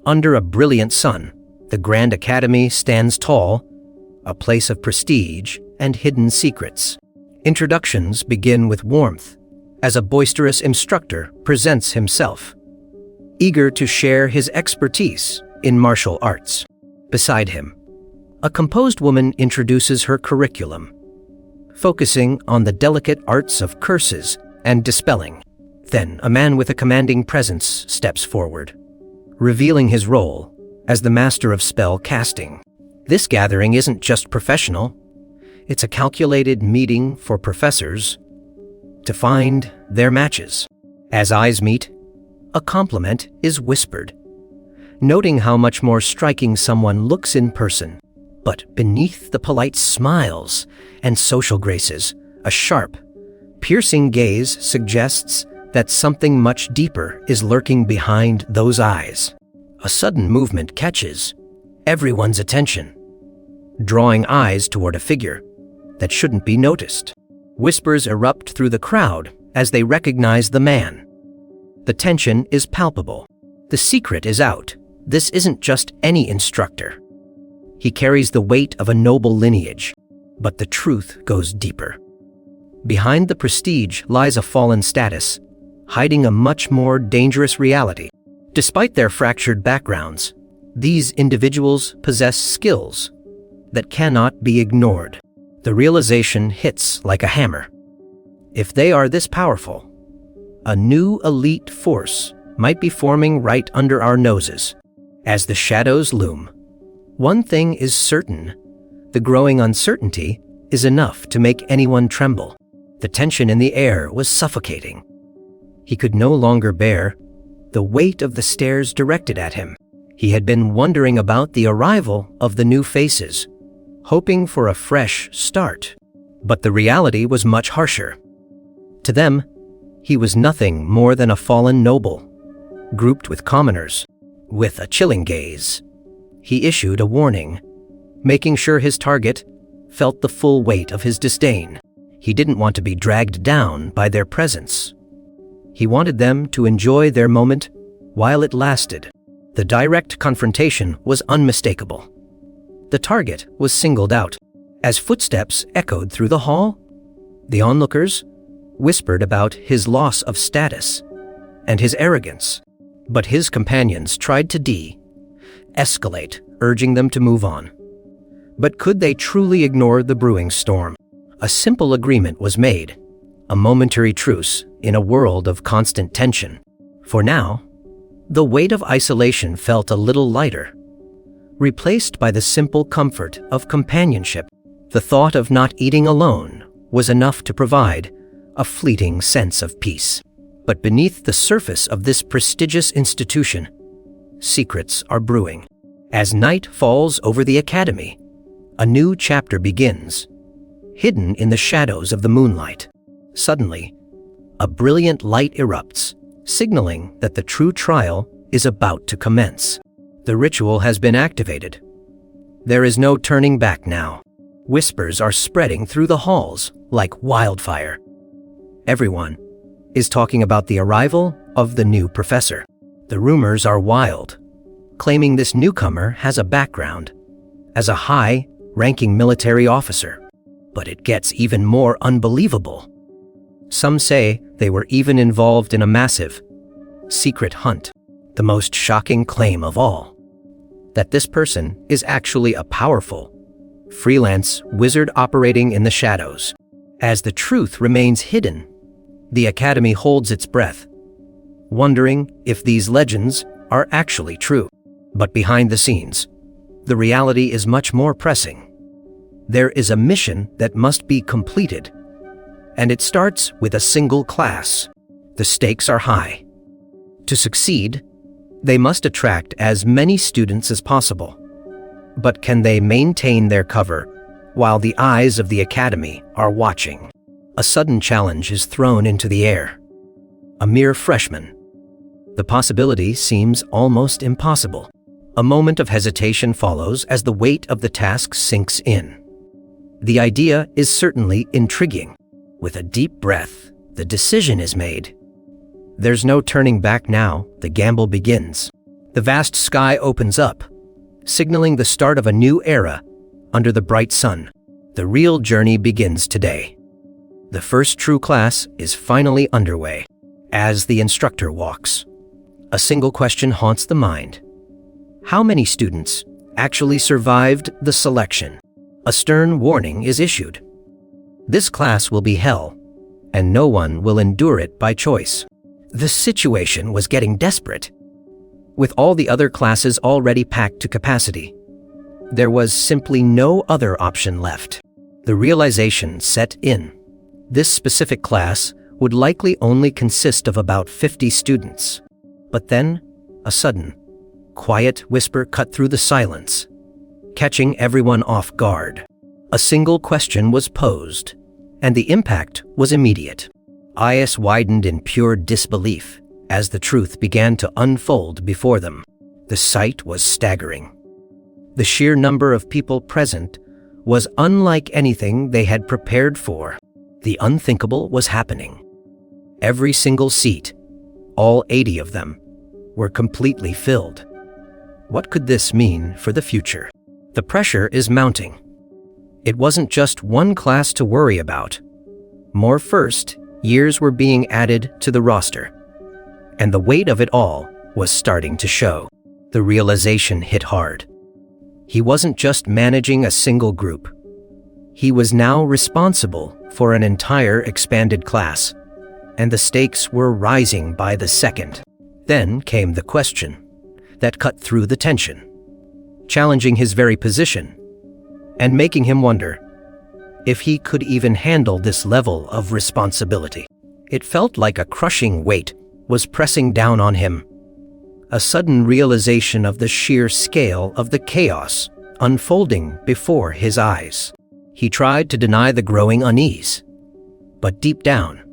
Under a brilliant sun, the Grand Academy stands tall, a place of prestige and hidden secrets. Introductions begin with warmth, as a boisterous instructor presents himself, eager to share his expertise in martial arts. Beside him, a composed woman introduces her curriculum, focusing on the delicate arts of curses and dispelling. Then, a man with a commanding presence steps forward, revealing his role as the master of spell casting. This gathering isn't just professional, it's a calculated meeting for professors to find their matches. As eyes meet, a compliment is whispered, noting how much more striking someone looks in person. But beneath the polite smiles and social graces, a sharp, piercing gaze suggests that something much deeper is lurking behind those eyes. A sudden movement catches everyone's attention, drawing eyes toward a figure that shouldn't be noticed. Whispers erupt through the crowd as they recognize the man. The tension is palpable. The secret is out. This isn't just any instructor. He carries the weight of a noble lineage, but the truth goes deeper. Behind the prestige lies a fallen status, hiding a much more dangerous reality. Despite their fractured backgrounds, these individuals possess skills that cannot be ignored. The realization hits like a hammer. If they are this powerful, a new elite force might be forming right under our noses. As the shadows loom, one thing is certain: the growing uncertainty is enough to make anyone tremble. The tension in the air was suffocating. He could no longer bear the weight of the stares directed at him. He had been wondering about the arrival of the new faces, hoping for a fresh start. But the reality was much harsher. To them, he was nothing more than a fallen noble, grouped with commoners. With a chilling gaze, he issued a warning, making sure his target felt the full weight of his disdain. He didn't want to be dragged down by their presence. He wanted them to enjoy their moment while it lasted. The direct confrontation was unmistakable. The target was singled out. As footsteps echoed through the hall, the onlookers whispered about his loss of status and his arrogance. But his companions tried to de-escalate, urging them to move on. But could they truly ignore the brewing storm? A simple agreement was made, a momentary truce in a world of constant tension. For now, the weight of isolation felt a little lighter, replaced by the simple comfort of companionship. The thought of not eating alone was enough to provide a fleeting sense of peace. But beneath the surface of this prestigious institution, secrets are brewing. As night falls over the academy, a new chapter begins, hidden in the shadows of the moonlight. Suddenly, a brilliant light erupts, signaling that the true trial is about to commence. The ritual has been activated. There is no turning back now. Whispers are spreading through the halls like wildfire. Everyone is talking about the arrival of the new professor. The rumors are wild, claiming this newcomer has a background as a high-ranking military officer. But it gets even more unbelievable. Some say they were even involved in a massive, secret hunt. The most shocking claim of all, that this person is actually a powerful, freelance wizard operating in the shadows. As the truth remains hidden, the Academy holds its breath, wondering if these legends are actually true. But behind the scenes, the reality is much more pressing. There is a mission that must be completed, and it starts with a single class. The stakes are high. To succeed, they must attract as many students as possible. But can they maintain their cover while the eyes of the Academy are watching? A sudden challenge is thrown into the air. A mere freshman. The possibility seems almost impossible. A moment of hesitation follows as the weight of the task sinks in. The idea is certainly intriguing. With a deep breath, the decision is made. There's no turning back now. The gamble begins. The vast sky opens up, signaling the start of a new era under the bright sun. The real journey begins today. The first true class is finally underway. As the instructor walks, a single question haunts the mind. How many students actually survived the selection? A stern warning is issued. This class will be hell, and no one will endure it by choice. The situation was getting desperate. With all the other classes already packed to capacity, there was simply no other option left. The realization set in. This specific class would likely only consist of about 50 students. But then, a sudden, quiet whisper cut through the silence, catching everyone off guard. A single question was posed, and the impact was immediate. Eyes widened in pure disbelief as the truth began to unfold before them. The sight was staggering. The sheer number of people present was unlike anything they had prepared for. The unthinkable was happening. Every single seat, all 80 of them, were completely filled. What could this mean for the future? The pressure is mounting. It wasn't just one class to worry about. More first years were being added to the roster, and the weight of it all was starting to show. The realization hit hard. He wasn't just managing a single group. He was now responsible for an entire expanded class, and the stakes were rising by the second. Then came the question that cut through the tension, challenging his very position and making him wonder if he could even handle this level of responsibility. It felt like a crushing weight was pressing down on him, a sudden realization of the sheer scale of the chaos unfolding before his eyes. He tried to deny the growing unease, but deep down,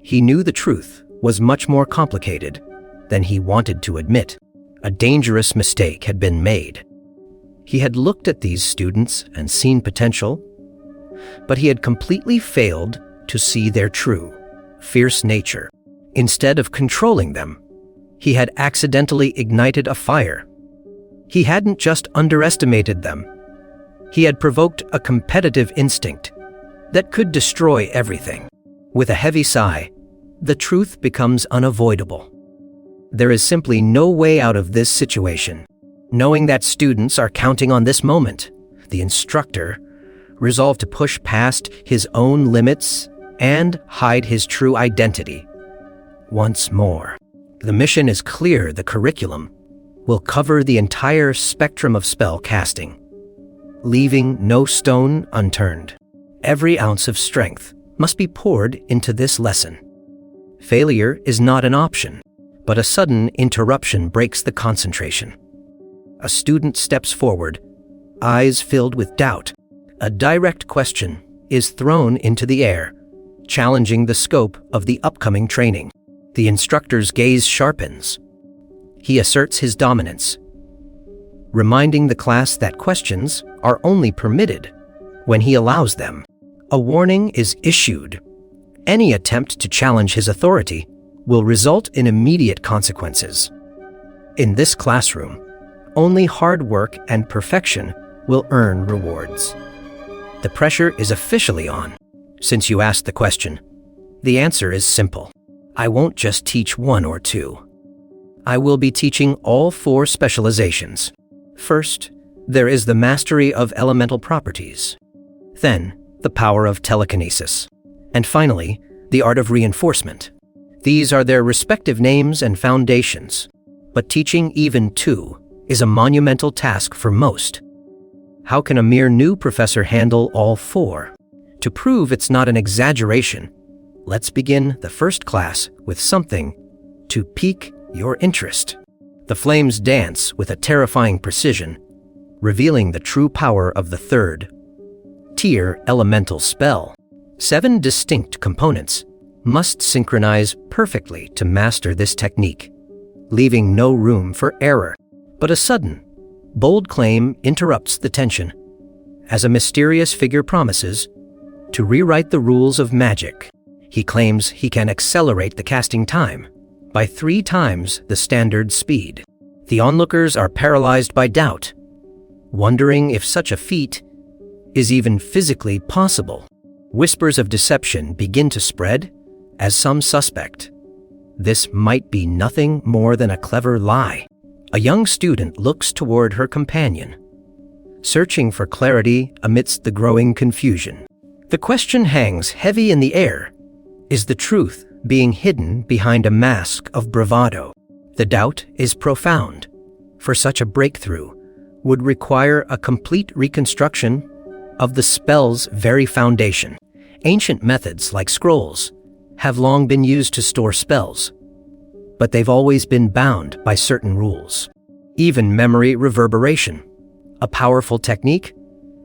he knew the truth was much more complicated than he wanted to admit. A dangerous mistake had been made. He had looked at these students and seen potential, but he had completely failed to see their true, fierce nature. Instead of controlling them, he had accidentally ignited a fire. He hadn't just underestimated them. He had provoked a competitive instinct that could destroy everything. With a heavy sigh, the truth becomes unavoidable. There is simply no way out of this situation. Knowing that students are counting on this moment, the instructor resolved to push past his own limits and hide his true identity once more. The mission is clear. The curriculum will cover the entire spectrum of spell casting, leaving no stone unturned. Every ounce of strength must be poured into this lesson. Failure is not an option, but a sudden interruption breaks the concentration. A student steps forward, eyes filled with doubt. A direct question is thrown into the air, challenging the scope of the upcoming training. The instructor's gaze sharpens. He asserts his dominance, reminding the class that questions are only permitted when he allows them. A warning is issued. Any attempt to challenge his authority will result in immediate consequences. In this classroom, only hard work and perfection will earn rewards. The pressure is officially on. Since you asked the question, the answer is simple. I won't just teach one or two. I will be teaching all 4 specializations. First, there is the mastery of elemental properties. Then, the power of telekinesis. And finally, the art of reinforcement. These are their respective names and foundations. But teaching even 2 is a monumental task for most. How can a mere new professor handle all 4? To prove it's not an exaggeration, let's begin the first class with something to pique your interest. The flames dance with a terrifying precision, revealing the true power of the 3rd tier elemental spell. 7 distinct components must synchronize perfectly to master this technique, leaving no room for error. But a sudden, bold claim interrupts the tension, as a mysterious figure promises to rewrite the rules of magic. He claims he can accelerate the casting time by 3 times the standard speed. The onlookers are paralyzed by doubt, wondering if such a feat is even physically possible. Whispers of deception begin to spread as some suspect this might be nothing more than a clever lie. A young student looks toward her companion, searching for clarity amidst the growing confusion. The question hangs heavy in the air. Is the truth being hidden behind a mask of bravado? The doubt is profound, for such a breakthrough would require a complete reconstruction of the spell's very foundation. Ancient methods like scrolls have long been used to store spells, but they've always been bound by certain rules. Even memory reverberation, a powerful technique,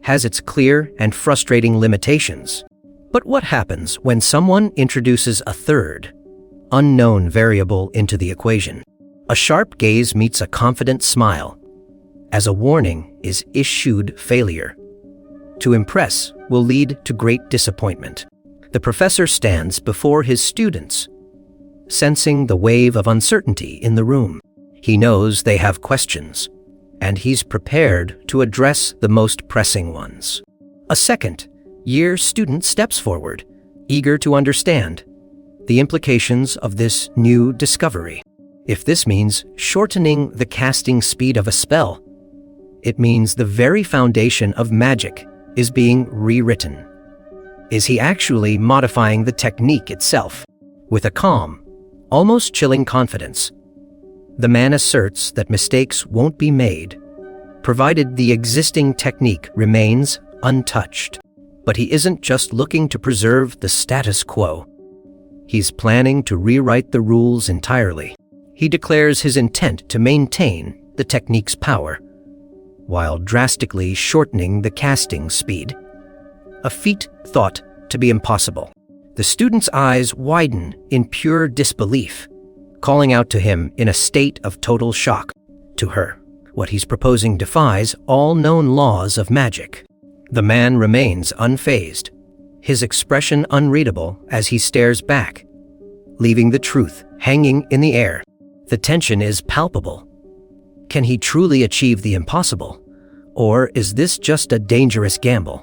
has its clear and frustrating limitations. But what happens when someone introduces a third, unknown variable into the equation? A sharp gaze meets a confident smile, as a warning is issued. Failure to impress will lead to great disappointment. The professor stands before his students, sensing the wave of uncertainty in the room. He knows they have questions, and he's prepared to address the most pressing ones. A second-year student steps forward, eager to understand the implications of this new discovery. If this means shortening the casting speed of a spell, it means the very foundation of magic is being rewritten. Is he actually modifying the technique itself? With a calm, almost chilling confidence, the man asserts that mistakes won't be made, provided the existing technique remains untouched. But he isn't just looking to preserve the status quo. He's planning to rewrite the rules entirely. He declares his intent to maintain the technique's power, while drastically shortening the casting speed, a feat thought to be impossible. The student's eyes widen in pure disbelief, calling out to him in a state of total shock. To her, what he's proposing defies all known laws of magic. The man remains unfazed, his expression unreadable as he stares back, leaving the truth hanging in the air. The tension is palpable. Can he truly achieve the impossible, or is this just a dangerous gamble?